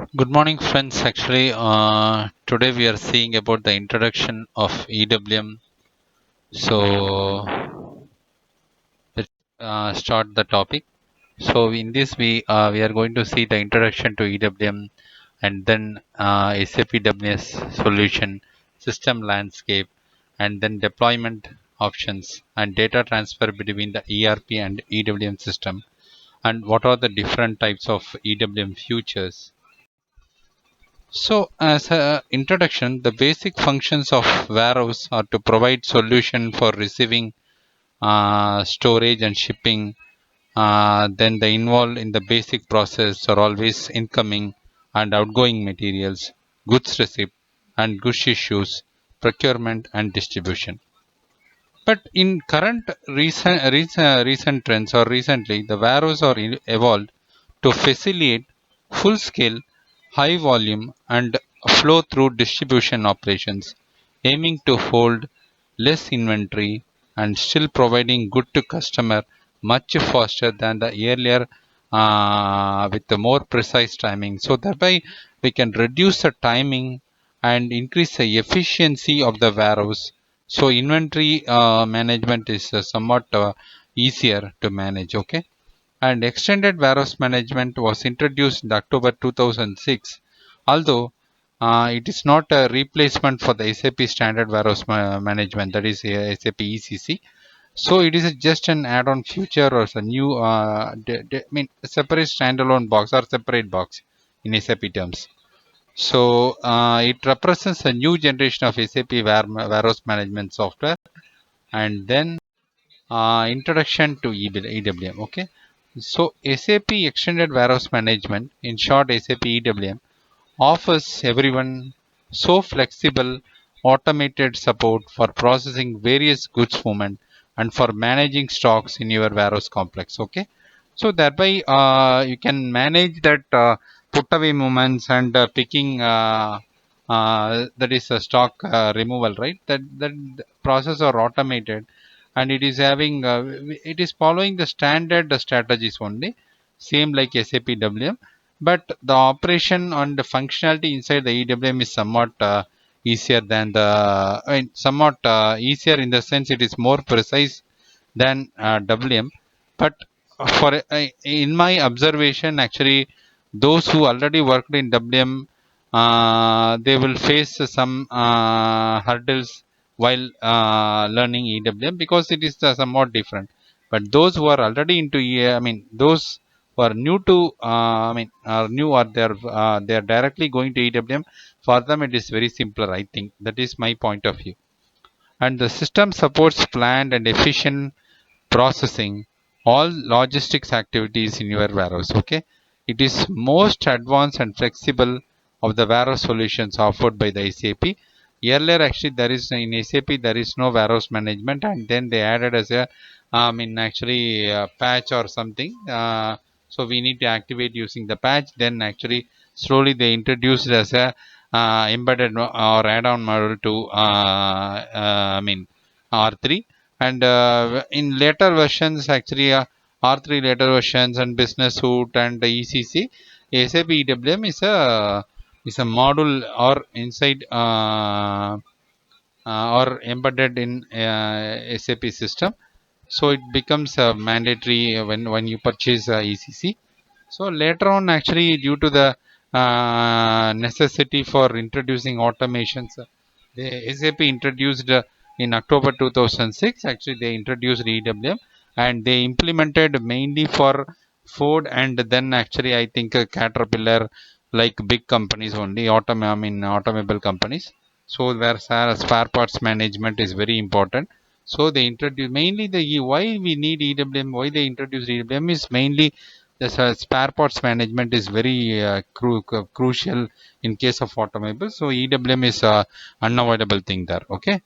Good morning, friends. Actually, today we are seeing about the introduction of EWM. So, let's start the topic. So, in this we are going to see the introduction to EWM, and then SAP WS solution, system landscape, and then deployment options and data transfer between the ERP and EWM system, and what are the different types of EWM features. So, as an introduction, the basic functions of warehouse are to provide solution for receiving, storage, and shipping. Then the involved in the basic process are always incoming and outgoing materials, goods receipt, and goods issues, procurement, and distribution. But in current recent trends or recently, the warehouse are evolved to facilitate full-scale, high-volume and flow-through distribution operations, aiming to hold less inventory and still providing good to customer much faster than the earlier, with the more precise timing. So thereby we can reduce the timing and increase the efficiency of the warehouse. So inventory management is somewhat easier to manage. Okay, and extended warehouse management was introduced in October 2006, although it is not a replacement for the SAP standard warehouse management, that is SAP ECC. So it is just an add-on feature or a new, I mean, a separate standalone box or separate box in SAP terms. So it represents a new generation of SAP warehouse management software, and then introduction to EWM. Okay, so SAP Extended Warehouse Management, in short SAP EWM, offers everyone so flexible automated support for processing various goods movement and for managing stocks in your warehouse complex. Okay, so thereby you can manage that put away movements and picking, that is a stock removal, right? That process are automated, and it is having it is following the standard strategies only, same like SAP WM, but the operation and the functionality inside the EWM is somewhat easier than the, I mean, somewhat easier in the sense it is more precise than WM. But for in my observation, actually, those who already worked in WM, they will face some hurdles while learning EWM because it is somewhat different. But those who are already into I mean, those who are new to, I mean, are new or they are directly going to EWM. For them, it is very simpler. I think that is my point of view. And the system supports planned and efficient processing all logistics activities in your warehouse. Okay, it is most advanced and flexible of the warehouse solutions offered by the SAP. Earlier, actually, there is in SAP there is no warehouse management, and then they added as a, actually patch or something. So we need to activate using the patch. Then actually slowly they introduced as a embedded or add-on model to R3, and in later versions actually, R3 later versions and business suite and the ECC, SAP EWM is a module or inside, or embedded in SAP system. So it becomes mandatory when you purchase ECC. So later on, actually, due to the necessity for introducing automations, the SAP introduced in October 2006. Actually, they introduced EWM, and they implemented mainly for Ford, and then actually I think Caterpillar, like big companies only, automobile companies. So where spare parts management is very important. So they introduce mainly the why we need EWM. Why they introduce EWM is mainly the spare parts management is very crucial in case of automobile. So EWM is a unavoidable thing there. Okay,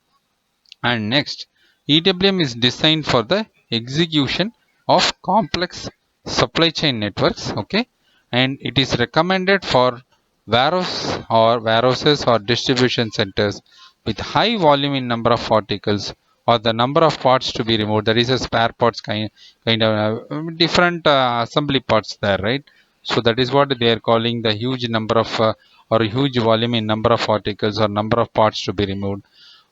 and next, EWM is designed for the execution of complex supply chain networks. Okay, and it is recommended for warehouses or distribution centers with high volume in number of articles or the number of parts to be removed. That is a spare parts kind of different assembly parts there, right? So that is what they are calling the huge number of or huge volume in number of articles or number of parts to be removed.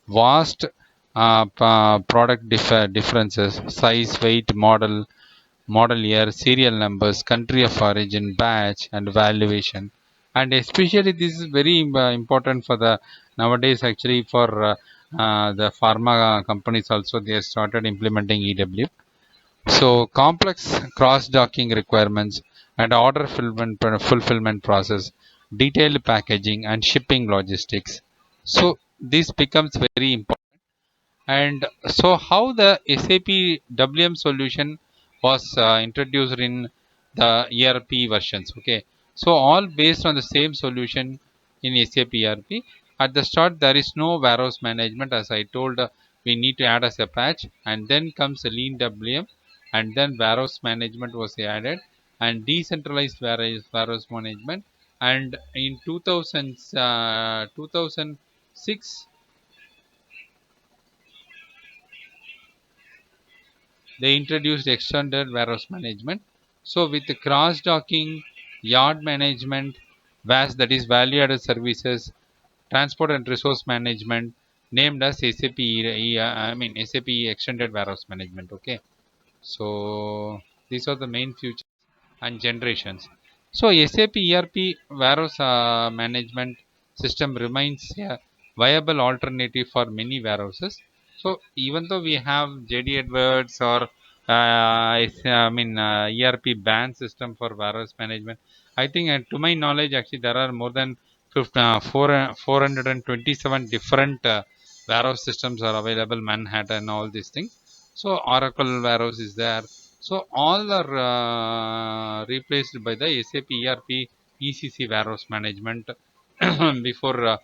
Vast product differences, size, weight, model year, serial numbers, country of origin, batch, and valuation. And especially this is very important for the nowadays actually for the pharma companies also they have started implementing EW. So complex cross-docking requirements and order fulfillment process, detailed packaging and shipping logistics. So this becomes very important. And so how the SAP WM solution was introduced in the ERP versions. Okay, so all based on the same solution in SAP ERP. At the start, there is no warehouse management. As I told, we need to add as a patch, and then comes a lean WM, and then warehouse management was added, and decentralized warehouse management. And in 2006 they introduced extended warehouse management. So with the cross-docking, yard management, VAS that is value-added services, transport and resource management, named as SAP, SAP extended warehouse management. Okay, so these are the main features and generations. So SAP ERP warehouse management system remains a viable alternative for many warehouses. So even though we have JD Edwards or ERP ban system for warehouse management, I think to my knowledge actually there are more than 427 different warehouse systems are available, Manhattan, all these things. So Oracle warehouse is there, so all are replaced by the SAP ERP ECC warehouse management before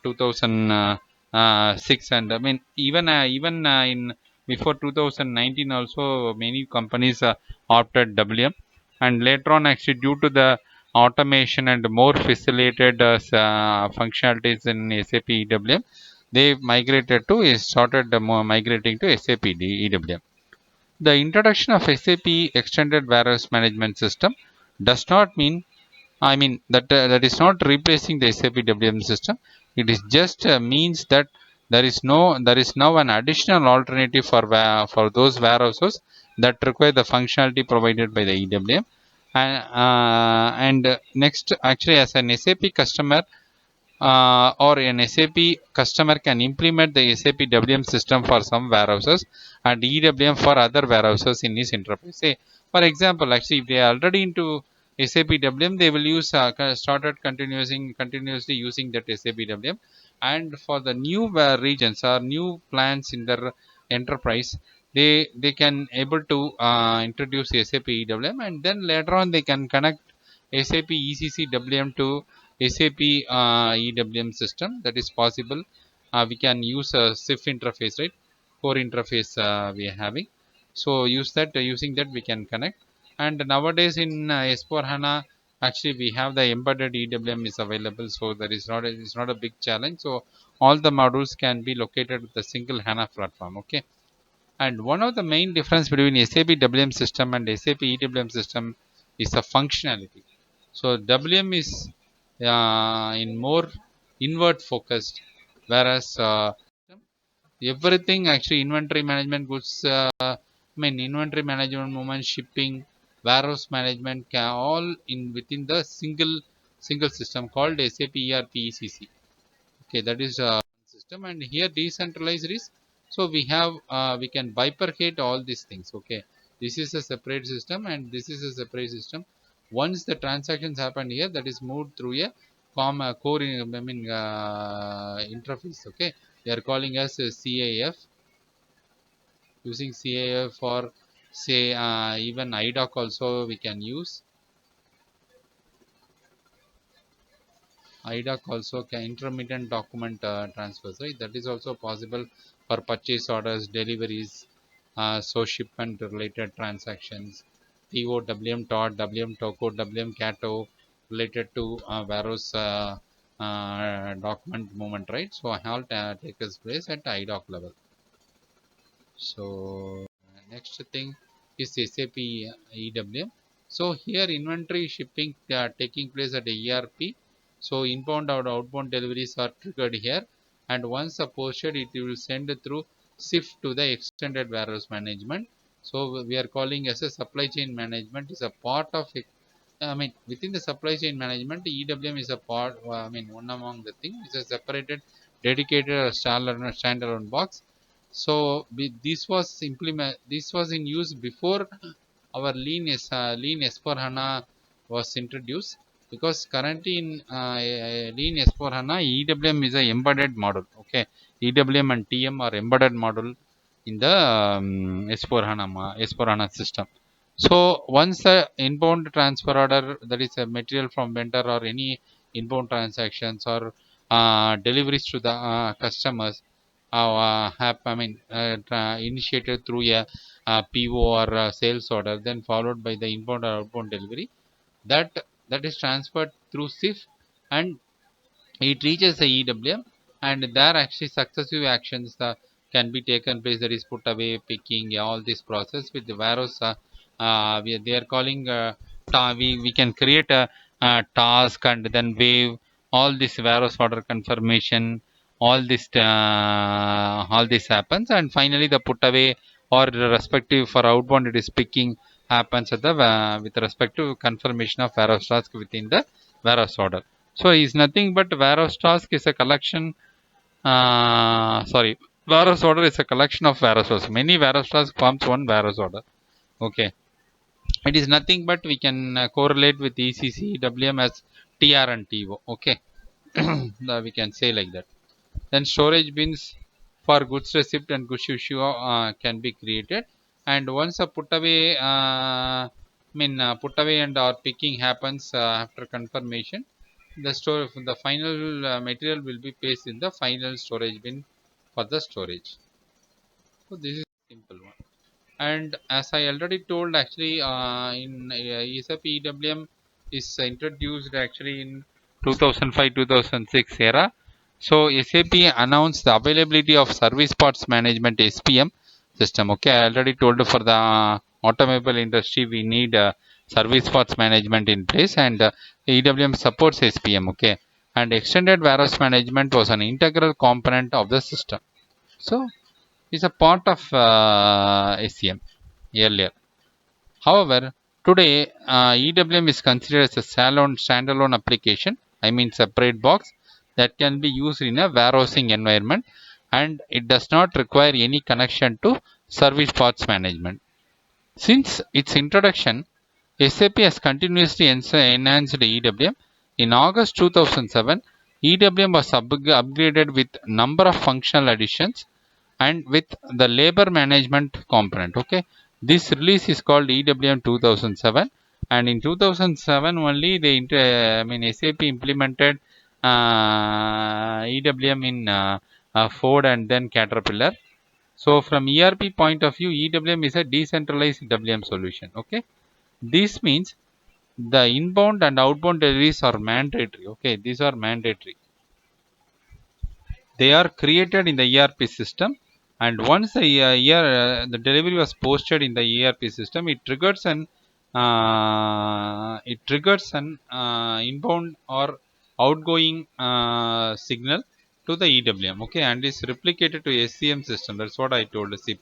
2006. And I mean even in before 2019 also many companies opted WM, and later on actually due to the automation and more facilitated functionalities in SAP EWM, they migrated to started migrating to SAP EWM. The introduction of SAP Extended Warehouse Management System does not mean, that is not replacing the SAP WM system. It is just means that there is now an additional alternative for those warehouses that require the functionality provided by the EWM. And next, actually, as an SAP customer, or an SAP customer can implement the SAP WM system for some warehouses and EWM for other warehouses in his interface. Say, for example, actually, if they are already into SAP WM, they will use started continuously using that SAP WM. And for the new regions or new plans in their enterprise, they can able to introduce SAP EWM, and then later on they can connect SAP ECC WM to SAP EWM system. That is possible. We can use a SIF interface, right? Core interface we are having. So use that. Using that we can connect. And nowadays in S4 HANA, actually we have the embedded EWM is available. So that is not it's not a big challenge. So all the modules can be located with the single HANA platform. Okay. And one of the main difference between SAP WM system and SAP EWM system is the functionality. So WM is in more inward focused, whereas everything actually inventory management goods, inventory management, movement, shipping, warehouse management can all in within the single system called SAP ERP ECC. Okay, that is system, and here decentralized is, so we have we can bifurcate all these things. Okay, this is a separate system and this is a separate system. Once the transactions happen here, that is moved through a core interface. Okay, they are calling us CAF, using CAF for say even IDOC also we can use. IDOC also can intermittent document transfers, right? That is also possible for purchase orders, deliveries, so shipment related transactions, PO, WM TOT, WM TOCO, WM CATO related to warehouse document movement, right? So all takes place at IDOC level. So next thing. is SAP EWM. So here inventory shipping taking place at ERP. So inbound or outbound deliveries are triggered here, and once posted, it will send through SIFT to the extended warehouse management. So we are calling as a supply chain management is a part of it. I mean, within the supply chain management, EWM is a part. I mean, one among the things. It's a separated, dedicated, standalone box. So this was implement. This was in use before our Lean S4 HANA was introduced. Because currently in Lean S4 HANA, EWM is a embedded model. Okay, EWM and TM are embedded model in the S4 HANA system. So once the inbound transfer order, that is a material from vendor or any inbound transactions or deliveries to the customers, initiated through a PO or a sales order, then followed by the inbound or outbound delivery, that that is transferred through SIF, and it reaches the EWM, and there actually successive actions can be taken place, that is put away, picking, all this process with the warehouse. They are calling we can create a task and then wave all this warehouse order confirmation, all this happens, and finally the put away or respective for outbound it is picking happens at the with respect to confirmation of warehouse task within the warehouse order. So is nothing but warehouse task is a collection. Sorry, warehouse order is a collection of warehouse orders. Many warehouse task forms one warehouse order. Okay, it is nothing but we can correlate with ECC WM as TR and TO. Okay, we can say like that. Then storage bins for goods receipt and goods issue can be created. And once a put away, put away and or picking happens after confirmation, the final material will be placed in the final storage bin for the storage. So this is simple one. And as I already told, actually in SAP EWM is introduced actually in 2005-2006 era. So SAP announced the availability of service parts management SPM system. Okay, I already told for the automobile industry we need service parts management in place, and EWM supports SPM. Okay, and extended warehouse management was an integral component of the system. So it's a part of SCM earlier. However, today EWM is considered as a standalone application. I mean, separate box that can be used in a warehousing environment, and it does not require any connection to service parts management. Since its introduction, SAP has continuously enhanced EWM. In August 2007, EWM was upgraded with number of functional additions and with the labor management component. Okay, this release is called EWM 2007, and in 2007 only SAP implemented EWM in Ford and then Caterpillar. So from ERP point of view, EWM is a decentralized WM solution. Okay, this means the inbound and outbound deliveries are mandatory. Okay, these are mandatory. They are created in the ERP system, and once the delivery was posted in the ERP system, it triggers an inbound or outgoing signal to the EWM. Okay, and is replicated to SCM system. That's what I told SIP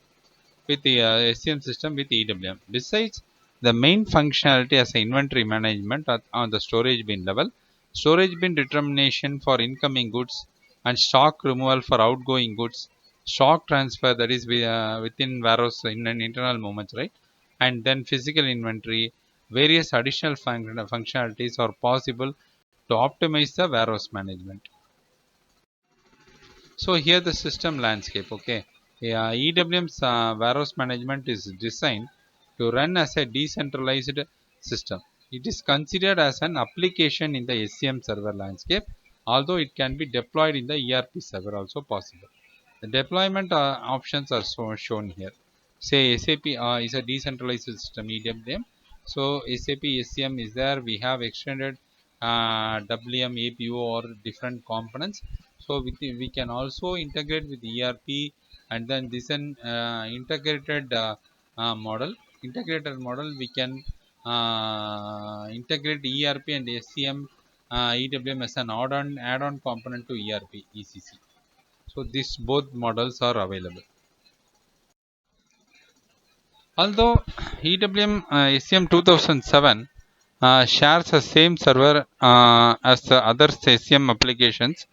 with the SCM system with EWM. Besides the main functionality as inventory management on the storage bin level, storage bin determination for incoming goods, and stock removal for outgoing goods, stock transfer, that is within warehouse in an internal movements, right? And then physical inventory, various additional functionalities are possible to optimize the warehouse management. So here the system landscape. Okay, yeah, EWM's warehouse management is designed to run as a decentralized system. It is considered as an application in the SCM server landscape, although it can be deployed in the ERP server also possible. The deployment options are shown here. Say SAP is a decentralized system EWM. So SAP SCM is there. We have extended WM APO or different components. So we can also integrate with ERP, and then this an integrated model. integrated model, we can integrate ERP and SCM EWM as an add-on component to ERP ECC. So these both models are available. Although EWM SCM 2007 shares the same server as the other SCM applications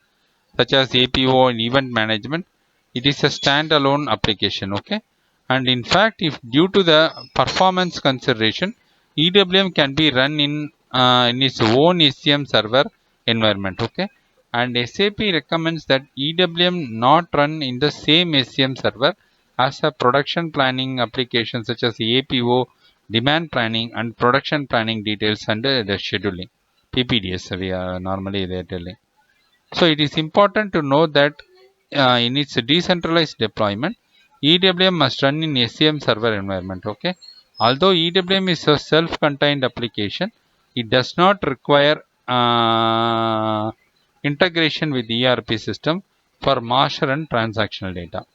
such as APO and event management, it is a standalone application. Okay, and in fact, if due to the performance consideration, EWM can be run in its own SCM server environment. Okay, and SAP recommends that EWM not run in the same SCM server as a production planning application such as APO, demand planning, and production planning details under the scheduling. PPDS we are normally they are telling. So it is important to know that in its decentralized deployment, EWM must run in SCM server environment. Okay, although EWM is a self-contained application, it does not require integration with ERP system for master and transactional data.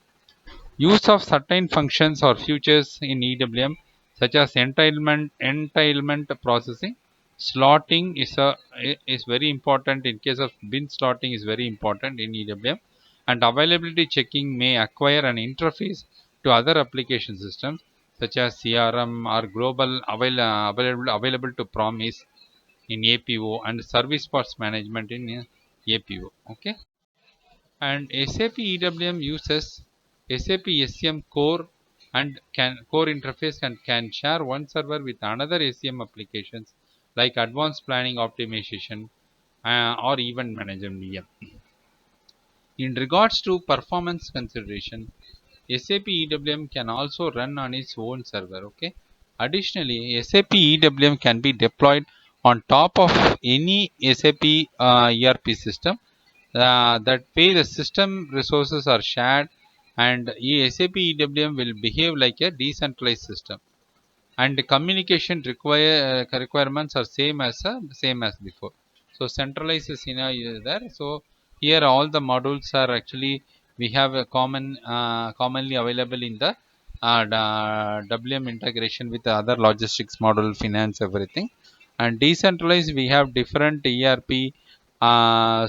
Use of certain functions or features in EWM, such as entailment processing, slotting is very important in case of bin slotting is very important in EWM, and availability checking may acquire an interface to other application systems such as CRM or global available to promise in APO and service parts management in APO. Okay, and SAP EWM uses SAP SCM core and core interface and can share one server with another SCM applications like advanced planning optimization or event management VM. In regards to performance consideration, SAP EWM can also run on its own server. Okay. Additionally, SAP EWM can be deployed on top of any SAP ERP system that way the system resources are shared, and SAP EWM will behave like a decentralized system, and the communication requirements are same as before. So centralized scenario is there. So here all the modules are actually we have a commonly available in the WM integration with the other logistics model, finance, everything. And decentralized we have different ERP.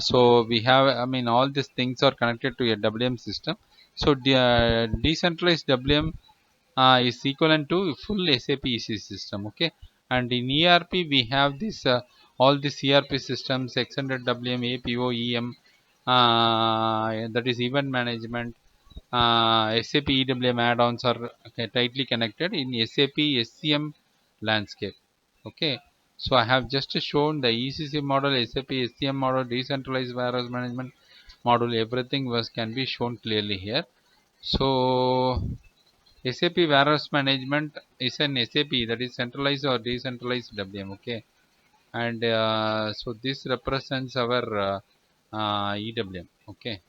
So we have, I mean, all these things are connected to a WM system. So decentralized WM is equivalent to full SAP EC system. Okay, and in ERP we have this all these ERP systems, extended WM, APO, EM, that is event management. SAP EWM add-ons are tightly connected in SAP SCM landscape. Okay, so I have just shown the ECC model, SAP SCM model, decentralized warehouse management model. Everything was can be shown clearly here. So SAP warehouse management is an SAP that is centralized or decentralized WM. Okay, and so this represents our EWM. Okay,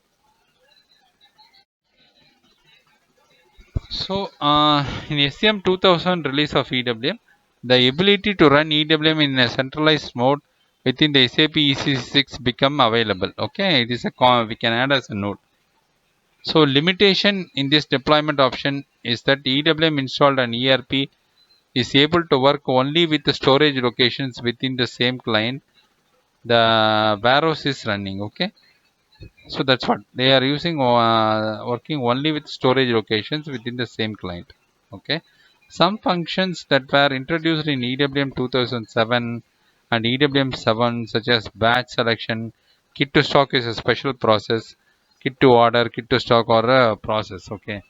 so in SCM 2000 release of EWM, the ability to run EWM in a centralized mode within the SAP EC6 become available. Okay, it is a we can add as a node. So limitation in this deployment option is that EWM installed on ERP is able to work only with the storage locations within the same client the warehouse is running. Okay, so that's what they are using, working only with storage locations within the same client. Okay, some functions that were introduced in EWM 2007 and EWM 7 such as batch selection, kit to stock is a special process, kit to order, kit to stock or a process. Okay,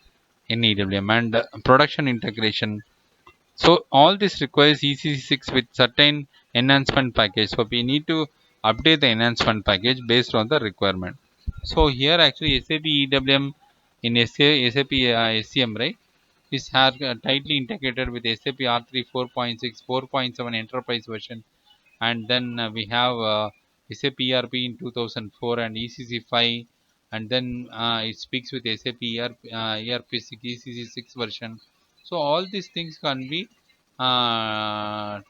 in EWM, and production integration. So all this requires ECC6 with certain enhancement package. So we need to update the enhancement package based on the requirement. So here actually SAP EWM in SAP SCM, right, is tightly integrated with SAP R3 4.6, 4.7 enterprise version, and then we have SAP ERP in 2004 and ECC5, and then it speaks with SAP ERP6 ECC6 version. So all these things can be can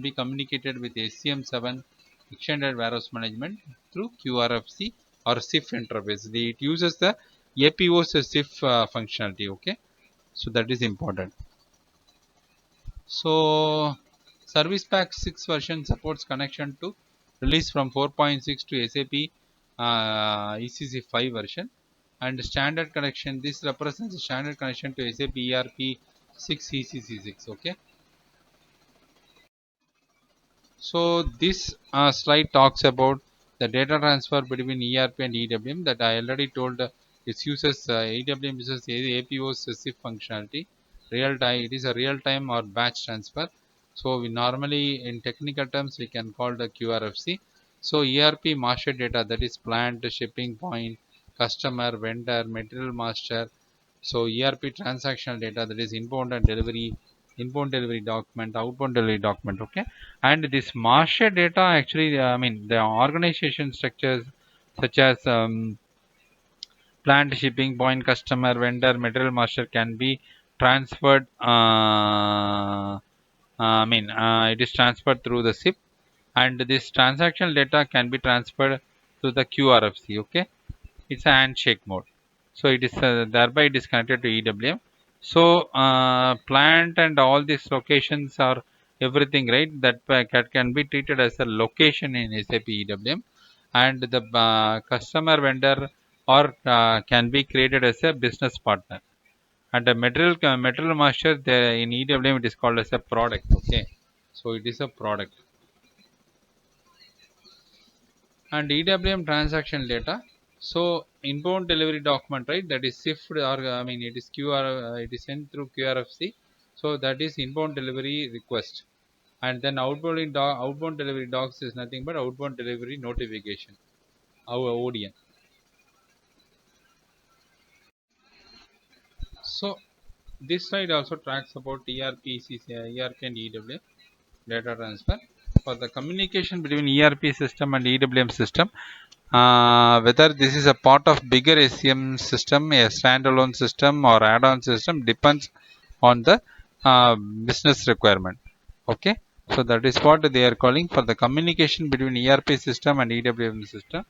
be communicated with SCM7 extended warehouse management through QRFC or SIF interface. It uses the APO's SIF functionality. Okay, so that is important. So Service Pack 6 version supports connection to release from 4.6 to SAP ECC 5 version, and standard connection. This represents the standard connection to SAP ERP 6 ECC 6. Okay. So this slide talks about the data transfer between ERP and EWM that I already told. It uses EWM uses APO's SIF functionality. Real time. It is a real time or batch transfer. So we normally, in technical terms, we can call the QRFC. So ERP master data, that is plant, shipping point, customer, vendor, material master. So ERP transactional data, that is inbound delivery document, outbound delivery document. Okay. And this master data actually, I mean, the organization structures such as plant, shipping point, customer, vendor, material master can be transferred. It is transferred through the SIP, and this transactional data can be transferred to the QRFC. Okay. It's a handshake mode, so it is thereby it is connected to EWM. So plant and all these locations are everything, right, that can be treated as a location in SAP EWM, and the customer, vendor, or can be created as a business partner, and the material master there in EWM, it is called as a product. Okay, so it is a product. And EWM transaction data. So inbound delivery document, right? That is SIFT, or I mean, it is QR. It is sent through QRFC. So that is inbound delivery request. And then outbound delivery docs is nothing but outbound delivery notification. Our ODN. So this slide also tracks about ERP and EWM data transfer. For the communication between ERP system and EWM system, whether this is a part of bigger SCM system, a standalone system, or add-on system depends on the business requirement. Okay, so that is what they are calling for the communication between ERP system and EWM system.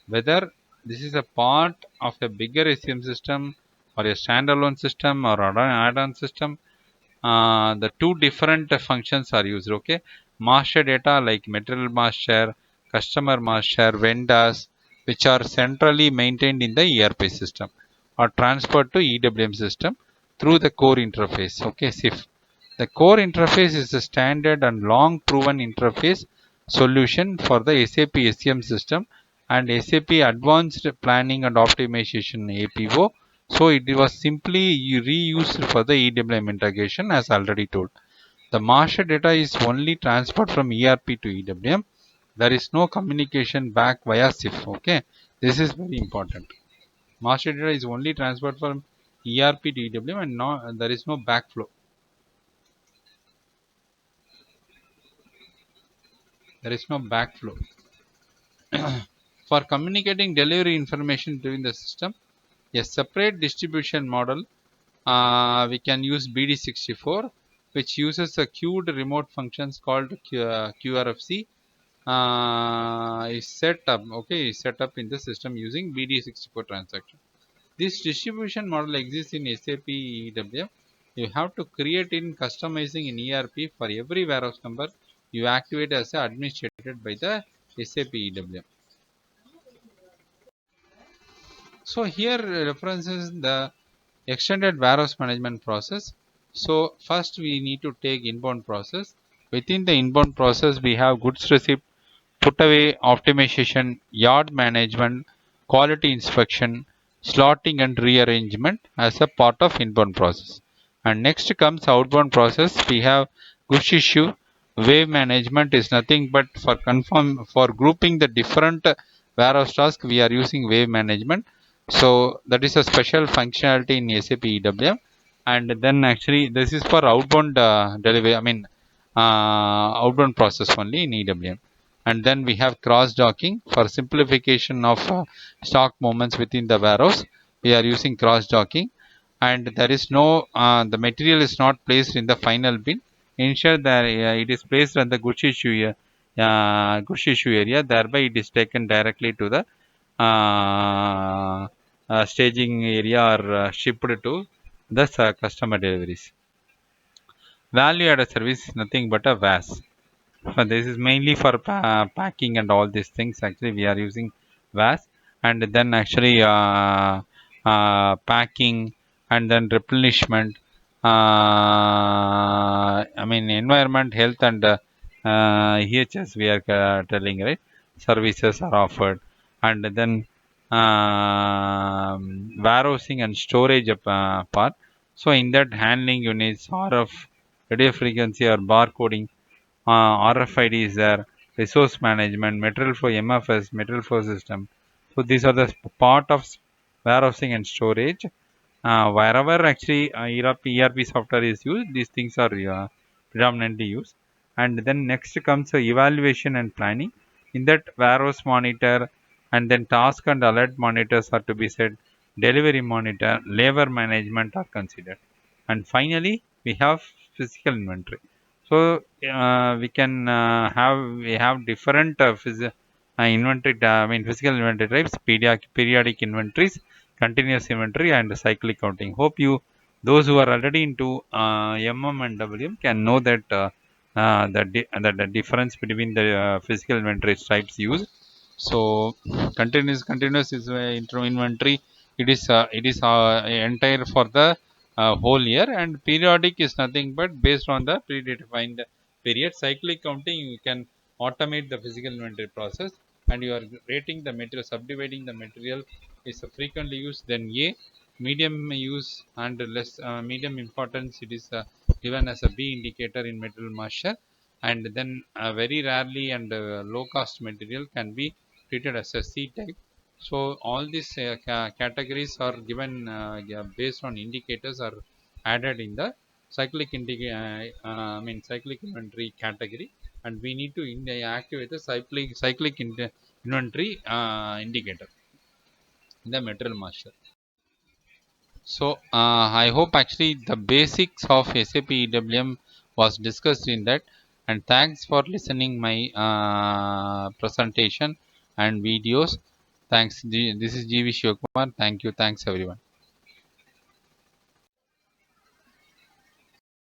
Whether this is a part of a bigger SCM system or a standalone system or add-on system, the two different functions are used. Okay, master data like material master, customer master, vendors, which are centrally maintained in the ERP system, are transferred to EWM system through the core interface. Okay, SIF. The core interface is a standard and long proven interface solution for the SAP SCM system and SAP Advanced Planning and Optimization APO. So it was simply reused for the EWM integration, as already told. The master data is only transferred from ERP to EWM. There is no communication back via SIF. Okay, this is very important. Master data is only transferred from ERP to EWM, and there is no backflow. There is no backflow. For communicating delivery information during the system, a separate distribution model, we can use BD64, which uses a queued remote functions called QRFC. Is set up. Okay, is set up in the system using BD64 transaction. This distribution model exists in SAP EWM. You have to create in customizing in ERP for every warehouse number you activate as administrated by the SAP EWM. So here references the extended warehouse management process. So first we need to take inbound process. Within the inbound process, we have goods receipt, put away optimization, yard management, quality inspection, slotting and rearrangement as a part of inbound process. And next comes outbound process. We have goods issue. Wave management is nothing but for grouping the different warehouse tasks. We are using wave management. So that is a special functionality in SAP EWM. And then actually this is for outbound delivery. I mean outbound process only in EWM. And then we have cross docking for simplification of stock movements within the warehouse. We are using cross docking, and there is no the material is not placed in the final bin. Instead, that it is placed on the goods issue area. Thereby, it is taken directly to the staging area or shipped to the customer deliveries. Value added service is nothing but a VAS. This is mainly for packing and all these things. Actually, we are using VAS, and then actually packing and then replenishment. I mean, environment, health, and EHS. We are telling, right. Services are offered, and then warehousing and storage part. So in that, handling units, RF, radio frequency, or barcoding, RFID is there, resource management, material flow, MFS, material flow system. So these are the part of warehousing and storage. Wherever actually ERP software is used, these things are predominantly used. And then next comes evaluation and planning. In that, warehouse monitor and then task and alert monitors are to be set. Delivery monitor, labor management are considered. And finally, we have physical inventory. So we have different inventory. I mean, physical inventory types: periodic inventories, continuous inventory, and cyclic counting. Hope you, those who are already into and WM, can know that the difference between the physical inventory types used. So continuous is inventory. It is entire for the whole year, and periodic is nothing but based on the predefined period. Cyclic counting, you can automate the physical inventory process, and you are rating the material, subdividing the material is frequently used. Then A, medium use and less medium importance, it is given as a B indicator in material moisture, and then very rarely and low cost material can be treated as a C type. So all these categories are given yeah, based on indicators are added in the I mean cyclic inventory category, and we need to activate the cyclic inventory indicator in the material master. So I hope actually the basics of SAP EWM was discussed in that, and thanks for listening my presentation and videos. Thanks. This is GV Shivakumar. Thank you. Thanks everyone.